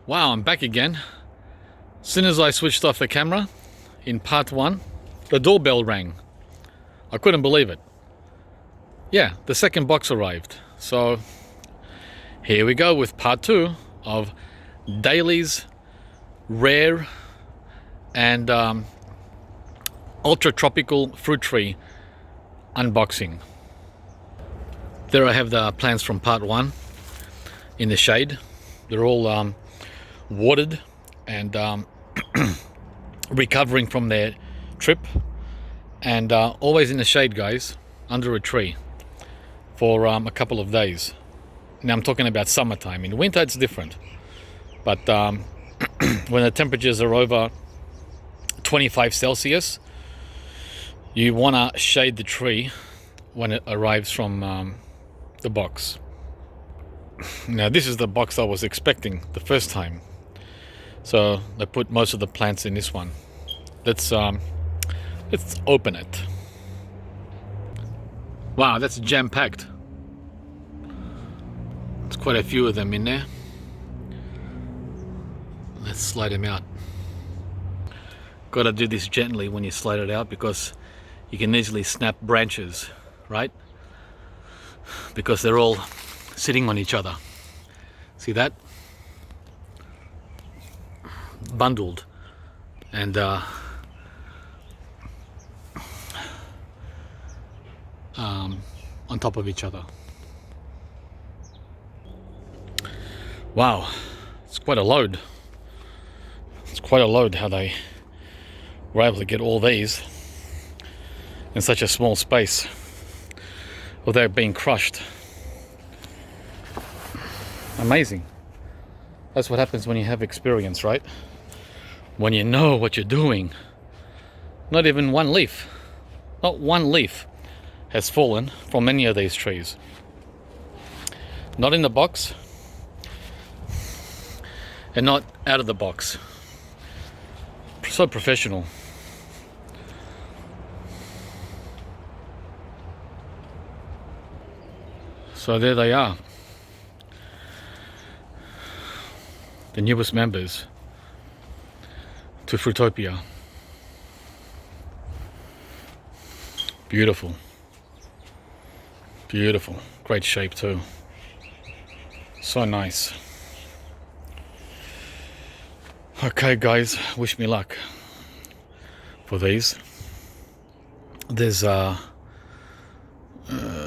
Wow, I'm back again. As soon as I switched off the camera in part one, the doorbell rang. I couldn't believe it. Yeah, the second box arrived. So here we go with part two of Daleys rare and ultra tropical fruit tree unboxing. There I have the plants from part one in the shade. They're all watered and recovering from their trip, and always in the shade, guys, under a tree for a couple of days. Now I'm talking about summertime. In winter it's different, but when the temperatures are over 25 Celsius, you want to shade the tree when it arrives from the box. Now this is the box I was expecting the first time, so I put most of the plants in this one. Let's open it. Wow, that's jam-packed. There's quite a few of them in there. Let's slide them out. Gotta do this gently when you slide it out, because you can easily snap branches, right? Because they're all sitting on each other. See that? Bundled and on top of each other. Wow, it's quite a load. It's quite a load how they were able to get all these in such a small space without being crushed. Amazing. That's what happens when you have experience, right? When you know what you're doing. Not even one leaf, not one leaf has fallen from any of these trees. Not in the box, and not out of the box. So professional. So there they are, the newest members to Fruitopia. Beautiful, beautiful, great shape too. So nice. Okay guys, wish me luck for these. There's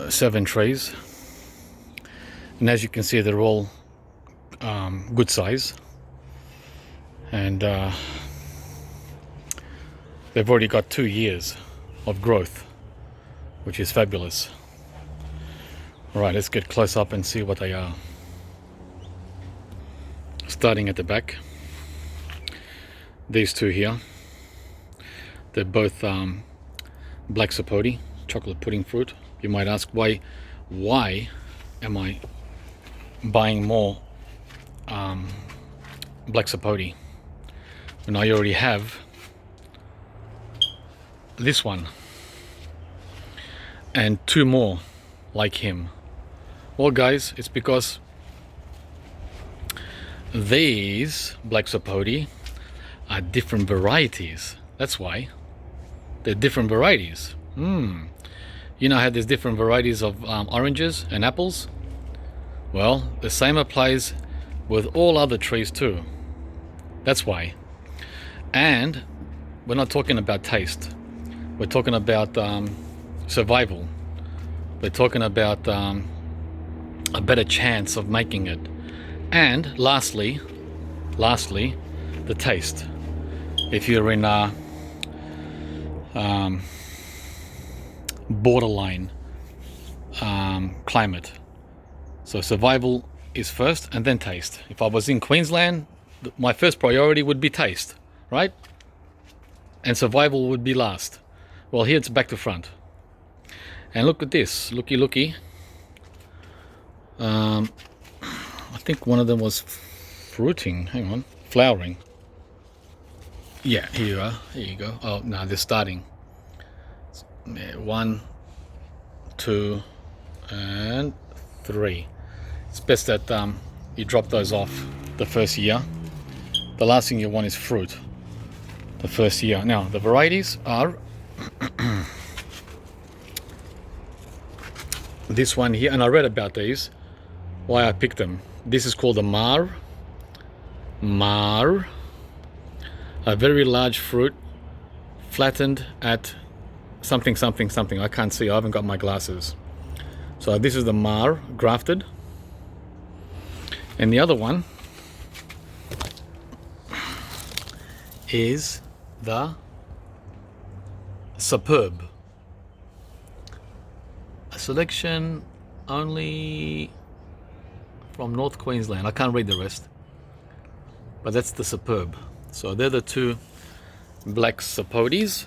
7 trees, and as you can see, they're all good size, and they've already got 2 years of growth, which is fabulous. All right, let's get close up and see what they are. Starting at the back, these two here, they're both black sapote, chocolate pudding fruit. You might ask, why am I buying more black sapote when I already have this one and 2 more like him? Well guys, it's because these black sapote are different varieties. That's why they're different varieties. You know how there's different varieties of oranges and apples? Well, the same applies with all other trees too. That's why. And we're not talking about taste. We're talking about survival. We're talking about a better chance of making it. And lastly, the taste. If you're in a borderline climate. So survival is first and then taste. If I was in Queensland, my first priority would be taste, right? And survival would be last. Well, here it's back to front. And look at this, looky. I think one of them was fruiting, flowering. Yeah, here you are, here you go. Oh, no, they're starting. 1, 2, and 3. It's best that you drop those off the first year The last thing you want is fruit the first year. Now the varieties are this one here, and I read about these, why I picked them. This is called a Mar, a very large fruit, flattened at something. I can't see, I haven't got my glasses. So this is the Mar, grafted. And the other one is the Superb. A selection only from North Queensland. I can't read the rest, but that's the Superb. So they're the two black Sapotes,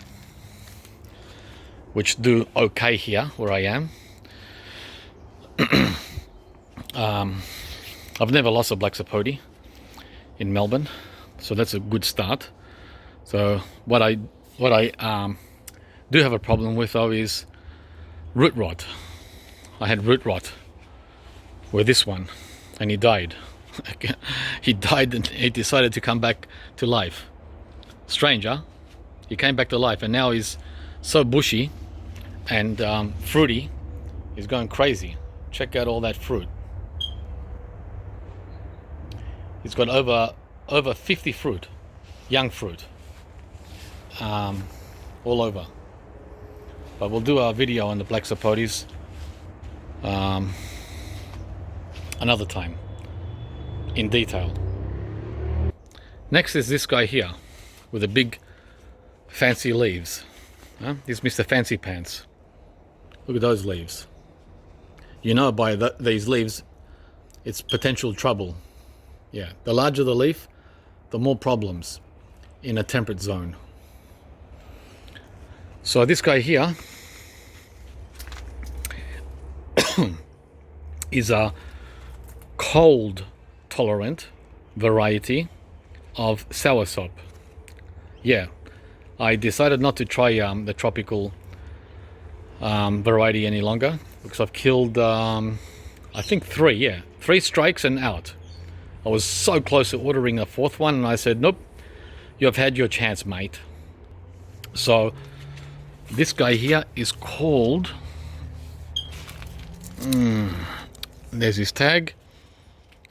which do okay here where I am. I've never lost a black Sapote in Melbourne, so that's a good start. So what I do have a problem with though is root rot. I had root rot with this one, and he died. He died and he decided to come back to life. Strange, huh? He came back to life, and now he's so bushy and fruity. He's going crazy. Check out all that fruit. He's got over 50 fruit, young fruit, all over. But we'll do our video on the black Sapotes another time in detail. Next is this guy here with the big fancy leaves. This Mr. Fancy Pants. Look at those leaves. You know by these leaves it's potential trouble. Yeah, the larger the leaf, the more problems in a temperate zone. So this guy here is a cold tolerant variety of soursop. Yeah, I decided not to try the tropical variety any longer because I've killed I think three strikes and out. I was so close to ordering a fourth one, and I said, nope, you've had your chance, mate. So this guy here is called, there's his tag,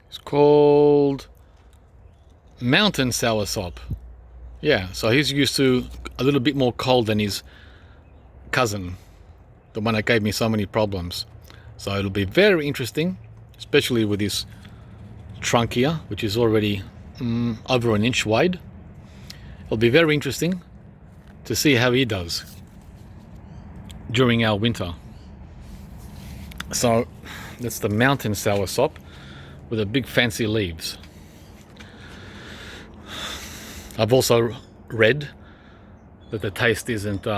it's called Mountain Soursop. Yeah, so he's used to a little bit more cold than his cousin, the one that gave me so many problems. So it'll be very interesting, especially with this trunk here, which is already over an inch wide. It'll be very interesting to see how he does during our winter. So that's the Mountain Soursop with the big fancy leaves. I've also read that the taste isn't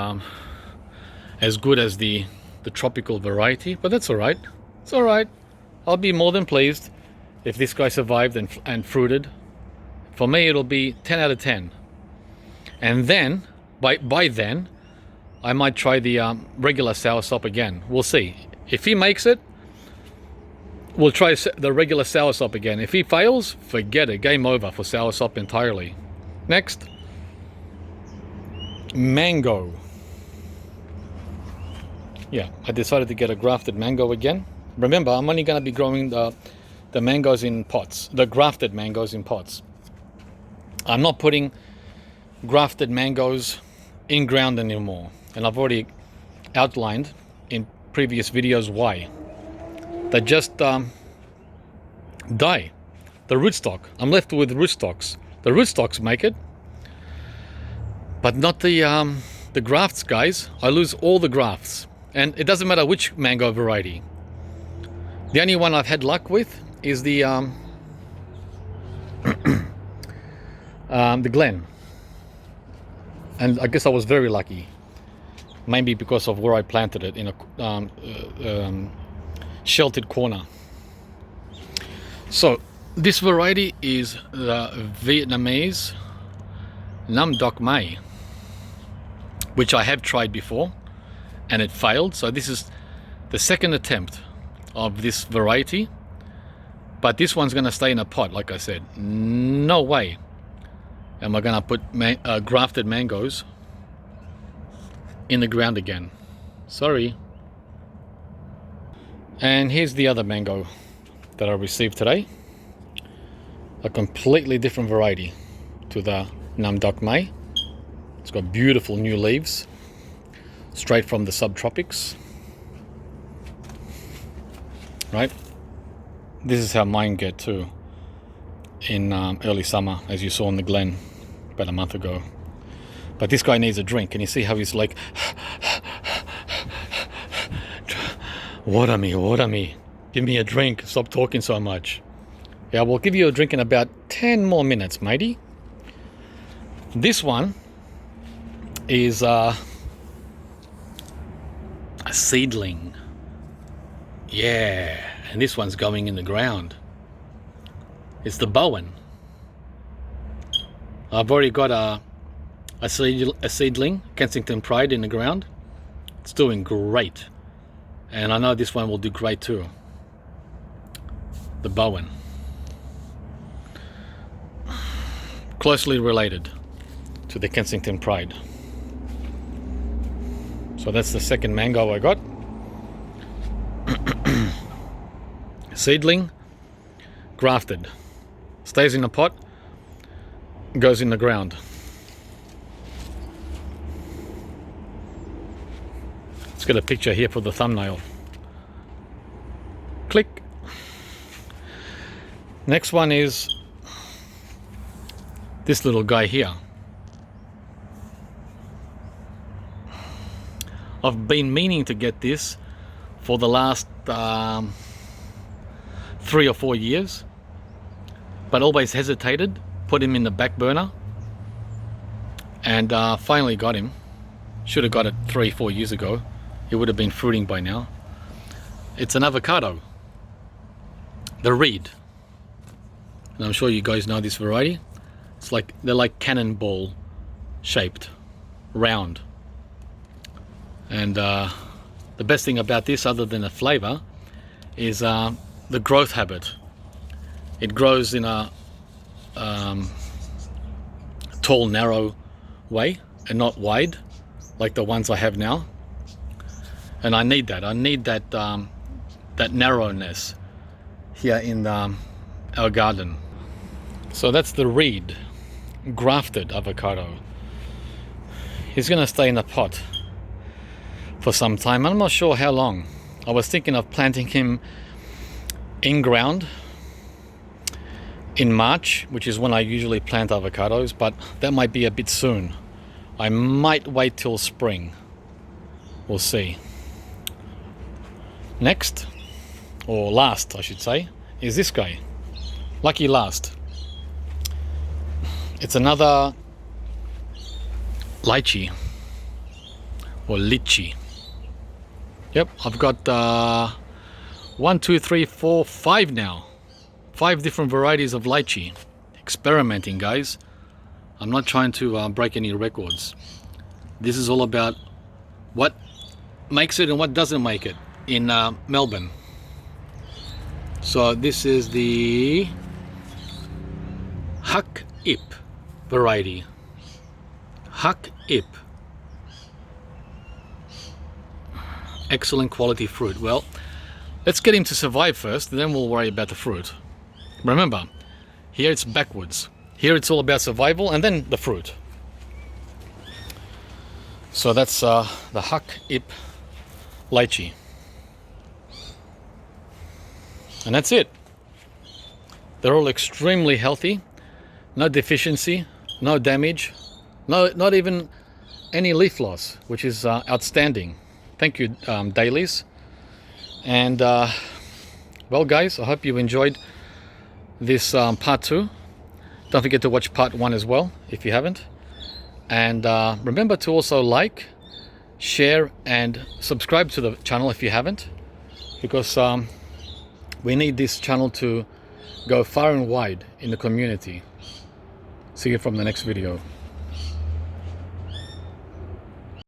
as good as the tropical variety, but that's all right. It's all right. I'll be more than pleased if this guy survived and fruited. For me, it'll be 10 out of 10. And then, by then, I might try the regular soursop again. We'll see. If he makes it, we'll try the regular soursop again. If he fails, forget it. Game over for soursop entirely. Next, mango. Yeah, I decided to get a grafted mango again. Remember, I'm only going to be growing the mangoes in pots, the grafted mangoes in pots. I'm not putting grafted mangoes in ground anymore, and I've already outlined in previous videos why. They just die. The rootstock. I'm left with rootstocks. The rootstocks make it, but not the grafts, guys. I lose all the grafts, and it doesn't matter which mango variety. The only one I've had luck with is the Glen, and I guess I was very lucky, maybe because of where I planted it in a sheltered corner. So this variety is the Vietnamese Nam Doc Mai, which I have tried before and it failed. So this is the second attempt of this variety, but this one's going to stay in a pot, like I said. No way and we're gonna put grafted mangoes in the ground again. Sorry. And here's the other mango that I received today. A completely different variety to the Nam Doc Mai. It's got beautiful new leaves, straight from the subtropics. Right? This is how mine get too in early summer, as you saw in the glen about a month ago. But this guy needs a drink. Can you see how he's like, water me, give me a drink, stop talking so much. Yeah, we'll give you a drink in about 10 more minutes, matey. This one is a seedling. Yeah, and this one's going in the ground. It's the Bowen. I've already got a seedling, Kensington Pride, in the ground. It's doing great. And I know this one will do great too. The Bowen. Closely related to the Kensington Pride. So that's the second mango I got. Seedling, grafted. Stays in the pot, goes in the ground. Let's get a picture here for the thumbnail. Click. Next one is this little guy here. I've been meaning to get this for the last 3 or 4 years, but always hesitated, put him in the back burner, and finally got him. Should have got it 3-4 years ago. It would have been fruiting by now. It's an avocado, the Reed, and I'm sure you guys know this variety. It's like, they're like cannonball shaped, round. And the best thing about this, other than the flavor, is the growth habit. It grows in a tall, narrow way and not wide like the ones I have now. And I need that. I need that that narrowness here in our garden. So that's the Reed, grafted avocado. He's gonna stay in the pot for some time. I'm not sure how long. I was thinking of planting him in ground in March, which is when I usually plant avocados, but that might be a bit soon. I might wait till spring. We'll see. Next, or last I should say, is this guy. Lucky last. It's another lychee or lychee. Yep, I've got 1, 2, 3, 4, 5 now. 5 different varieties of lychee. Experimenting, guys. I'm not trying to break any records. This is all about what makes it and what doesn't make it in Melbourne. So this is the Hak Ip variety. Hak Ip. Excellent quality fruit. Well, let's get him to survive first, then we'll worry about the fruit. Remember, here it's backwards. Here it's all about survival and then the fruit. So that's the Hak Ip lychee. And that's it. They're all extremely healthy. No deficiency, no damage, not even any leaf loss, which is outstanding. Thank you, Daleys. And well, guys, I hope you enjoyed this part 2. Don't forget to watch part 1 as well if you haven't. And remember to also like, share and subscribe to the channel if you haven't, because we need this channel to go far and wide in the community. See you from the next video.